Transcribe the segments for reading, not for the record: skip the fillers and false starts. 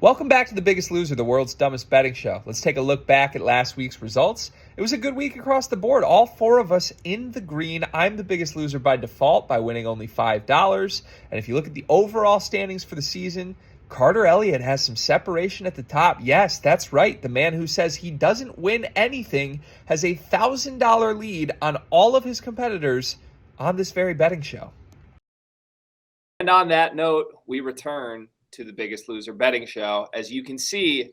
Welcome back to The Biggest Loser, the world's dumbest betting show. Let's take a look back at last week's results. It was a good week across the board. All four of us in the green. I'm the biggest loser by default by winning only $5. And if you look at the overall standings for the season, Carter Elliott has some separation at the top. Yes, that's right. The man who says he doesn't win anything has a $1,000 lead on all of his competitors on this very betting show. And on that note, we return to the Biggest Loser betting show. As you can see,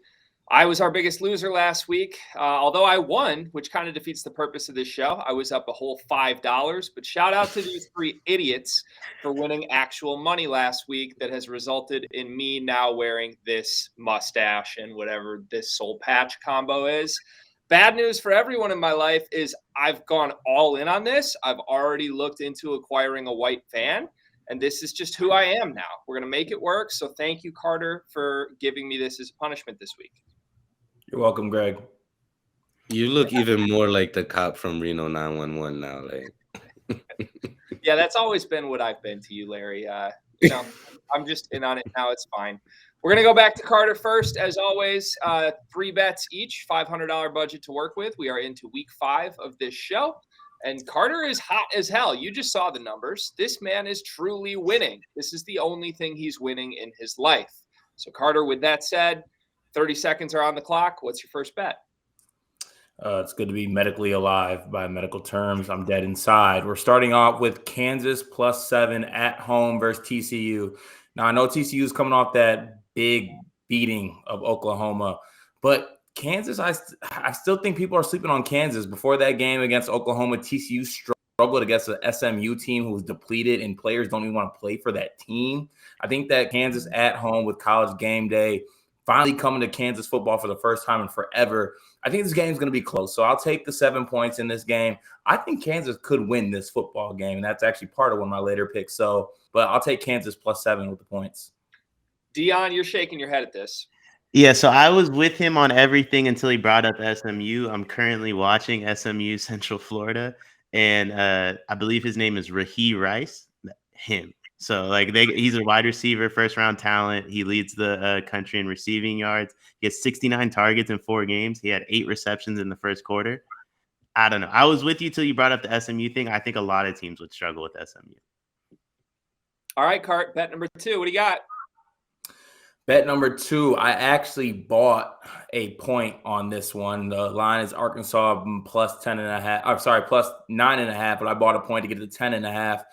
I was our biggest loser last week. Although I won, which kind of defeats the purpose of this show. I was up a whole $5. But shout out to these three idiots for winning actual money last week that has resulted in me now wearing this mustache and whatever this soul patch combo is. Bad news for everyone in my life is I've gone all in on this. I've already looked into acquiring a white van. And this is just who I am now. We're going to make it work. So thank you, Carter, for giving me this as punishment this week. You're welcome, Greg. You look even more like the cop from Reno 911 now. Yeah, that's always been what I've been to you, Larry. I'm just in on it now. It's fine. We're going to go back to Carter first. As always, 3 bets each, $500 budget to work with. We are into week 5 of this show. And Carter is hot as hell. You just saw the numbers. This man is truly winning. This is the only thing he's winning in his life. So, Carter, with that said, 30 seconds are on the clock. What's your first bet? It's good to be medically alive by medical terms. I'm dead inside. We're starting off with Kansas +7 at home versus TCU. Now, I know TCU is coming off that big beating of Oklahoma, but Kansas, I still think people are sleeping on Kansas. Before that game against Oklahoma, TCU struggled against an SMU team who was depleted and players don't even want to play for that team. I think that Kansas at home with College game day, finally coming to Kansas football for the first time in forever, I think this game is going to be close. So I'll take the 7 points in this game. I think Kansas could win this football game, and that's actually part of one of my later picks. But I'll take Kansas +7 with the points. Deion, you're shaking your head at this. Yeah, so I was with him on everything until he brought up SMU. I'm currently watching SMU Central Florida, and I believe his name is Raheem Rice. Him. So he's a wide receiver, first-round talent. He leads the country in receiving yards. He has 69 targets in 4 games. He had 8 receptions in the first quarter. I don't know. I was with you till you brought up the SMU thing. I think a lot of teams would struggle with SMU. All right, Cart, bet number 2. What do you got? Bet number 2, I actually bought a point on this one. The line is Arkansas +10.5. I'm sorry, +9.5, but I bought a point to get to 10.5.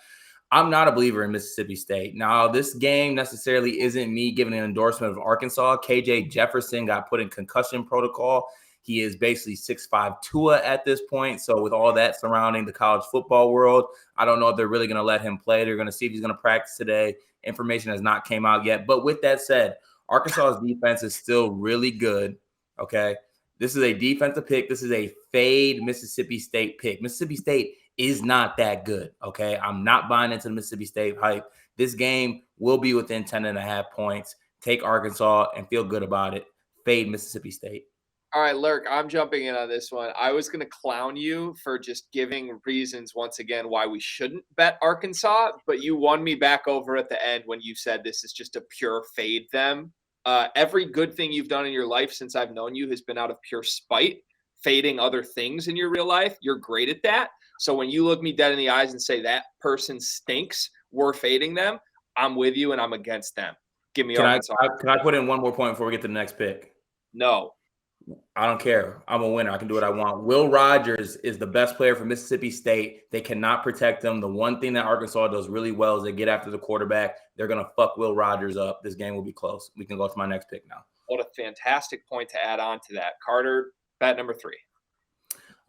I'm not a believer in Mississippi State. Now, this game necessarily isn't me giving an endorsement of Arkansas. KJ Jefferson got put in concussion protocol. He is basically 6'5" Tua at this point. So with all that surrounding the college football world, I don't know if they're really going to let him play. They're going to see if he's going to practice today. Information has not came out yet. But with that said, Arkansas's defense is still really good, okay? This is a defensive pick. This is a fade Mississippi State pick. Mississippi State is not that good, okay? I'm not buying into the Mississippi State hype. This game will be within 10.5 points. Take Arkansas and feel good about it. Fade Mississippi State. All right, Lurk, I'm jumping in on this one. I was going to clown you for just giving reasons once again why we shouldn't bet Arkansas, but you won me back over at the end when you said this is just a pure fade them. Every good thing you've done in your life since I've known you has been out of pure spite, fading other things in your real life. You're great at that. So when you look me dead in the eyes and say that person stinks, we're fading them, I'm with you and I'm against them. Give me Arkansas. Can I put in one more point before we get to the next pick? No. I don't care. I'm a winner. I can do what I want. Will Rogers is the best player for Mississippi State. They cannot protect him. The one thing that Arkansas does really well is they get after the quarterback. They're going to fuck Will Rogers up. This game will be close. We can go to my next pick now. What a fantastic point to add on to that. Carter, bet number 3.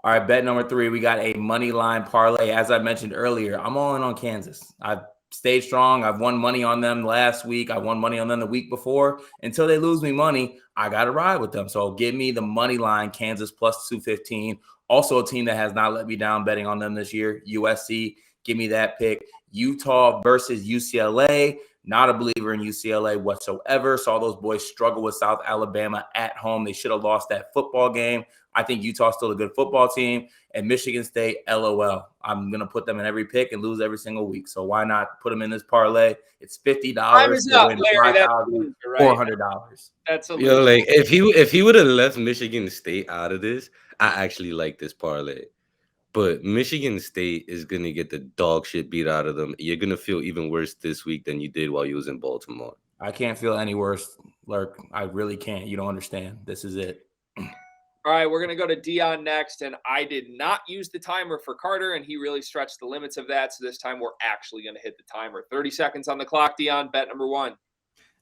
All right, bet number 3. We got a money line parlay. As I mentioned earlier, I'm all in on Kansas. I've stayed strong. I've won money on them last week. I won money on them the week before. Until they lose me money, I got to ride with them. So give me the money line, Kansas +215. Also a team that has not let me down betting on them this year, USC. Give me that pick. Utah versus UCLA. Not a believer in UCLA whatsoever. Saw those boys struggle with South Alabama at home. They should have lost that football game. I think Utah's still a good football team. And Michigan State, LOL. I'm going to put them in every pick and lose every single week. So why not put them in this parlay? It's $50 Time is to up, win Larry. That's a loser, right? $400. That's a Yo, loser. like if he would have left Michigan State out of this, I actually like this parlay. But Michigan State is gonna get the dog shit beat out of them. You're gonna feel even worse this week than you did while you was in Baltimore. I can't feel any worse, Lurk. I really can't. You don't understand. This is it. All right, we're going to go to Deion next. And I did not use the timer for Carter, and he really stretched the limits of that. So this time we're actually going to hit the timer. 30 seconds on the clock, Deion. Bet number one.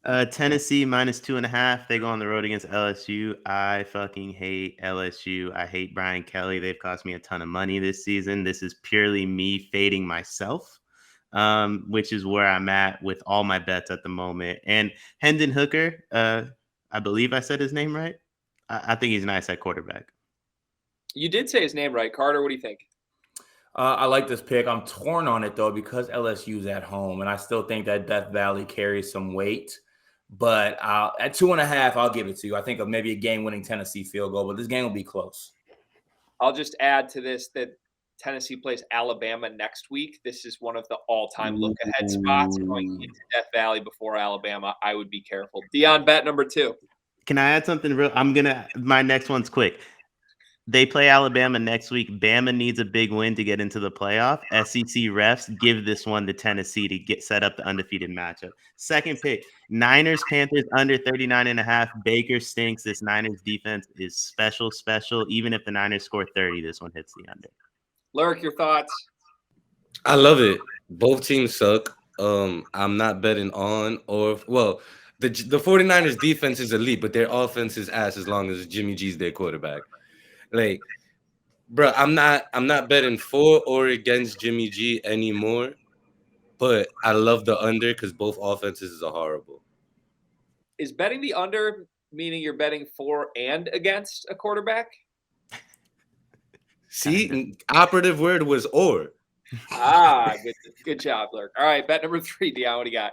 Tennessee -2.5. They go on the road against LSU. I fucking hate LSU. I hate Brian Kelly. They've cost me a ton of money this season. This is purely me fading myself, which is where I'm at with all my bets at the moment. And Hendon Hooker, I believe I said his name right. I think he's nice at quarterback. You did say his name right. Carter, what do you think? I like this pick. I'm torn on it, though, because LSU's at home, and I still think that Death Valley carries some weight. But at 2.5, I'll give it to you. I think of maybe a game-winning Tennessee field goal, but this game will be close. I'll just add to this that Tennessee plays Alabama next week. This is one of the all-time look-ahead spots going into Death Valley before Alabama. I would be careful. Deion, bet number two. Can I add something real? My next one's quick. They play Alabama next week. Bama needs a big win to get into the playoff. SEC refs give this one to Tennessee to get set up the undefeated matchup. Second pick, Niners, Panthers under 39.5. Baker stinks. This Niners defense is special. Even if the Niners score 30, this one hits the under. Lurk, your thoughts? I love it. Both teams suck. I'm not betting on the 49ers defense is elite, but their offense is ass as long as Jimmy G's their quarterback. Like, bro, I'm not betting for or against Jimmy G anymore, but I love the under because both offenses are horrible. Is betting the under meaning you're betting for and against a quarterback? See, operative word was or. Good job, Lurk. All right, bet number three, Deion, what do you got?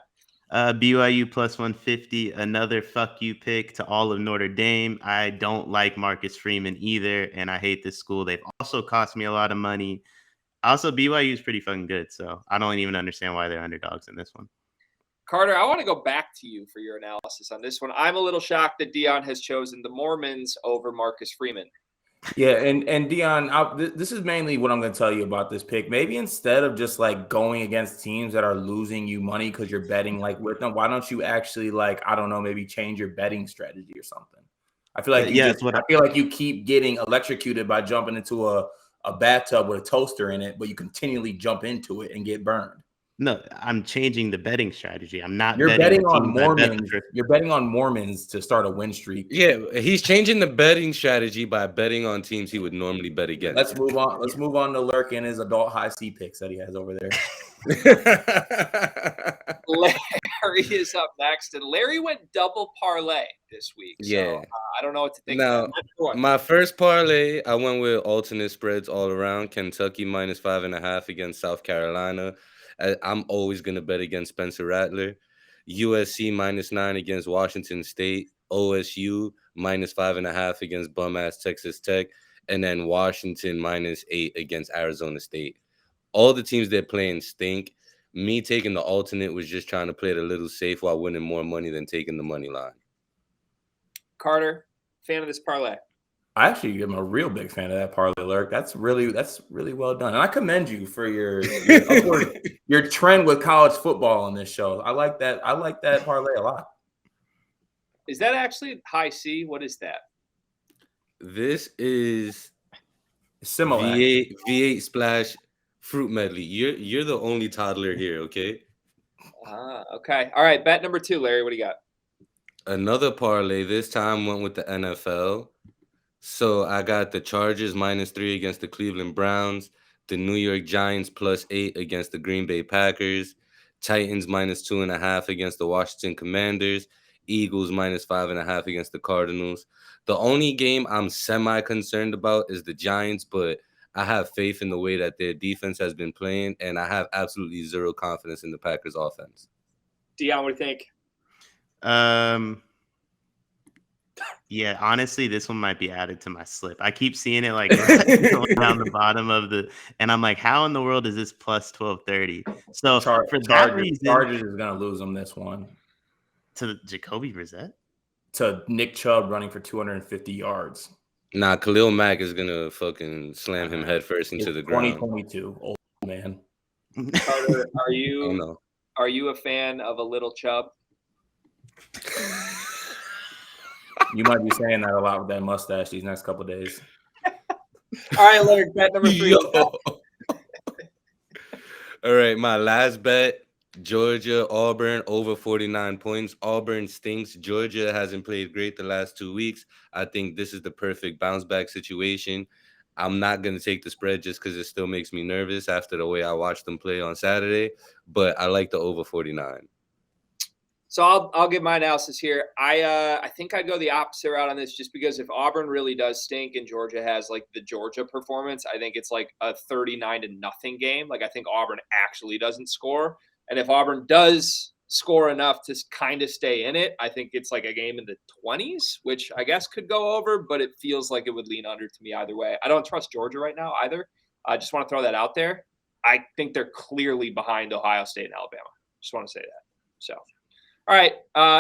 BYU +150, another fuck you pick to all of Notre Dame. I don't like Marcus Freeman either, and I hate this school. They've also cost me a lot of money. Also, BYU is pretty fucking good, so I don't even understand why they're underdogs in this one. Carter, I want to go back to you for your analysis on this one. I'm a little shocked that Deion has chosen the Mormons over Marcus Freeman. Yeah, and Deion, this is mainly what I'm going to tell you about this pick. Maybe instead of just like going against teams that are losing you money because you're betting like with them, why don't you actually I don't know, maybe change your betting strategy or something? I feel like I feel like you keep getting electrocuted by jumping into a bathtub with a toaster in it, but you continually jump into it and get burned. No, I'm changing the betting strategy. I'm not. You're betting on Mormons. You're betting on Mormons to start a win streak. Yeah, he's changing the betting strategy by betting on teams he would normally bet against. Let's move on. Let's move on to Lurk and his adult high C picks that he has over there. Larry is up next, and Larry went double parlay this week. So, I don't know what to think. Now, my first parlay, I went with alternate spreads all around. Kentucky -5.5 against South Carolina. I'm always going to bet against Spencer Rattler. USC -9 against Washington State. OSU -5.5 against bum-ass Texas Tech. And then Washington -8 against Arizona State. All the teams they're playing stink. Me taking the alternate was just trying to play it a little safe while winning more money than taking the money line. Carter, fan of this parlay? I actually am a real big fan of that parlay, Lurk. That's really well done, and I commend you for your trend with college football on this show. I like that. I like that parlay a lot. Is that actually high C? What is that? This is similar. V8 splash fruit medley. You're the only toddler here, okay? Okay. All right. Bet number two, Larry. What do you got? Another parlay. This time went with the NFL. So I got the Chargers -3 against the Cleveland Browns, the New York Giants +8 against the Green Bay Packers, Titans -2.5 against the Washington Commanders, Eagles -5.5 against the Cardinals. The only game I'm semi-concerned about is the Giants, but I have faith in the way that their defense has been playing, and I have absolutely zero confidence in the Packers offense. Deion, what do you think? Yeah, honestly, this one might be added to my slip. I keep seeing it like going down the bottom of the, and I'm like, how in the world is this plus 1230? So for that reason, Chargers is gonna lose them this one to Jacoby Brissett, to Nick Chubb running for 250 yards. Nah, Khalil Mack is gonna fucking slam him headfirst into the ground. 2022, old man. Carter, I don't know. are you a fan of a little Chubb? You might be saying that a lot with that mustache these next couple of days. All right, Larry, bet number 3. All right, my last bet, Georgia, Auburn, over 49 points. Auburn stinks. Georgia hasn't played great the last 2 weeks. I think this is the perfect bounce back situation. I'm not going to take the spread just because it still makes me nervous after the way I watched them play on Saturday, but I like the over 49. So I'll give my analysis here. I think I'd go the opposite route on this just because if Auburn really does stink and Georgia has like the Georgia performance, I think it's like a 39-0 game. Like I think Auburn actually doesn't score. And if Auburn does score enough to kind of stay in it, I think it's like a game in the 20s, which I guess could go over, but it feels like it would lean under to me either way. I don't trust Georgia right now either. I just want to throw that out there. I think they're clearly behind Ohio State and Alabama. Just want to say that. So. All right.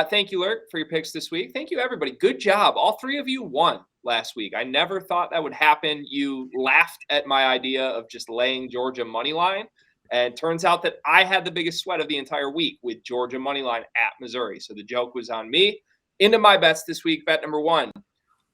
Thank you, Lurk, for your picks this week. Thank you, everybody. Good job. All 3 of you won last week. I never thought that would happen. You laughed at my idea of just laying Georgia money line. And turns out that I had the biggest sweat of the entire week with Georgia money line at Missouri. So the joke was on me. Into my bets this week. Bet number 1.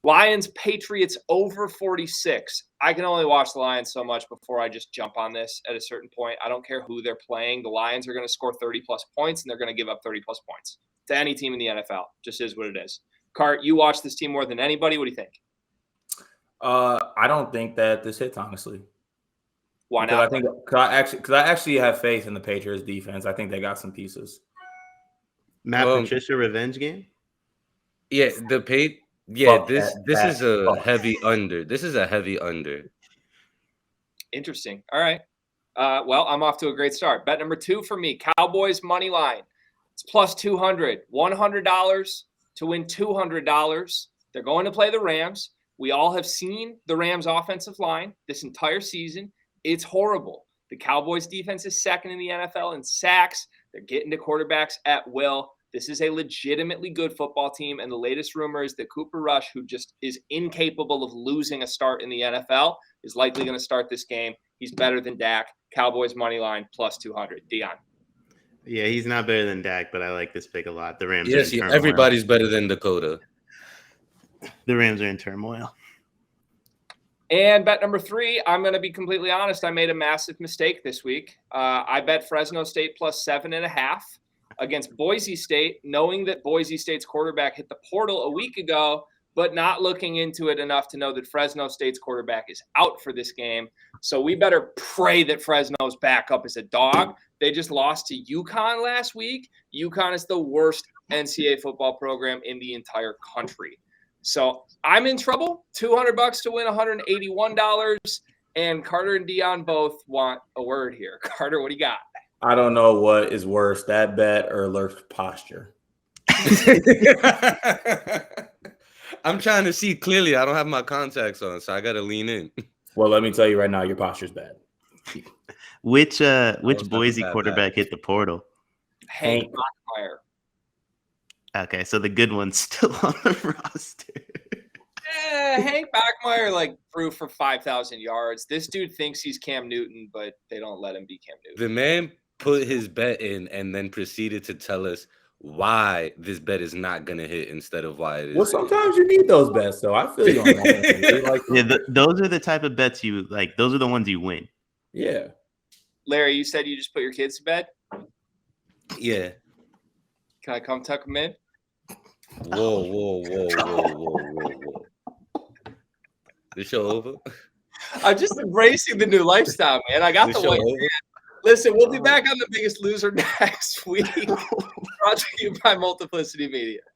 Lions Patriots over 46. I can only watch the Lions so much before I just jump on this at a certain point. I don't care who they're playing. The Lions are going to score 30-plus points, and they're going to give up 30-plus points to any team in the NFL. Just is what it is. Cart, you watch this team more than anybody. What do you think? I don't think that this hits, honestly. Why not? Because I actually have faith in the Patriots defense. I think they got some pieces. Matt Patricia revenge game? Yeah, this is a heavy under. This is a heavy under. Interesting. All right. Well, I'm off to a great start. Bet number 2 for me, Cowboys money line. It's plus 200. $100 to win $200. They're going to play the Rams. We all have seen the Rams offensive line this entire season. It's horrible. The Cowboys defense is second in the NFL in sacks. They're getting to quarterbacks at will. This is a legitimately good football team, and the latest rumor is that Cooper Rush, who just is incapable of losing a start in the NFL, is likely going to start this game. He's better than Dak. Cowboys money line plus 200. Deion. Yeah, he's not better than Dak, but I like this pick a lot. The Rams. Yes, everybody's better than Dakota. The Rams are in turmoil. And bet number 3, I'm going to be completely honest. I made a massive mistake this week. I bet Fresno State plus 7.5. Against Boise State, knowing that Boise State's quarterback hit the portal a week ago, but not looking into it enough to know that Fresno State's quarterback is out for this game. So we better pray that Fresno's backup is a dog. They just lost to UConn last week. UConn is the worst NCAA football program in the entire country. So I'm in trouble. $200 to win $181. And Carter and Deion both want a word here. Carter, what do you got? I don't know what is worse, that bet or Lurk's posture. I'm trying to see clearly. I don't have my contacts on, so I got to lean in. Well, let me tell you right now, your posture's bad. Which Boise quarterback hit the portal? Hank Bachmeier. Okay, so the good one's still on the roster. Hank Bachmeier threw for 5,000 yards. This dude thinks he's Cam Newton, but they don't let him be Cam Newton. The man put his bet in and then proceeded to tell us why this bet is not going to hit instead of why it is. Well, sometimes you need those bets, though. I feel you on that. Those are the type of bets you like. Those are the ones you win. Yeah. Larry, you said you just put your kids to bed? Yeah. Can I come tuck them in? Whoa. The show over? I'm just embracing the new lifestyle, man. I got the white man. Listen, we'll be back on The Biggest Loser next week. Brought to you by Multiplicity Media.